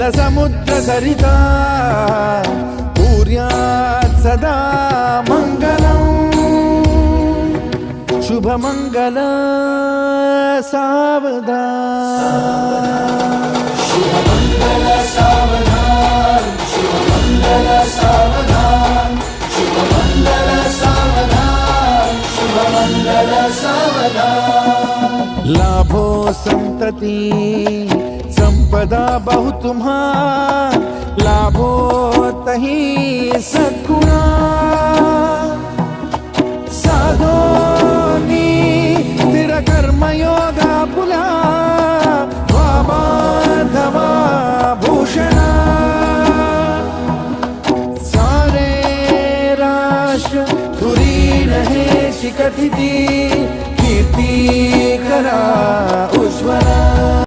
जलसमुद्रसरिता पूर्यात् सदा मङ्गलम् शुभमङ्गल सावधान शुभमङ्गल सावधान शुभमङ्गल सावधान शुभमङ्गल सावधान शुभमङ्गल सावधान। लाभो संतति संपदा बहु तुम्हार लाभो तही सद्गुणा साधोनी स्थिर कर्मयोगा पुला वाबाधवा भूषणा सारे राष्ट्र तुरी रहे शिकथिती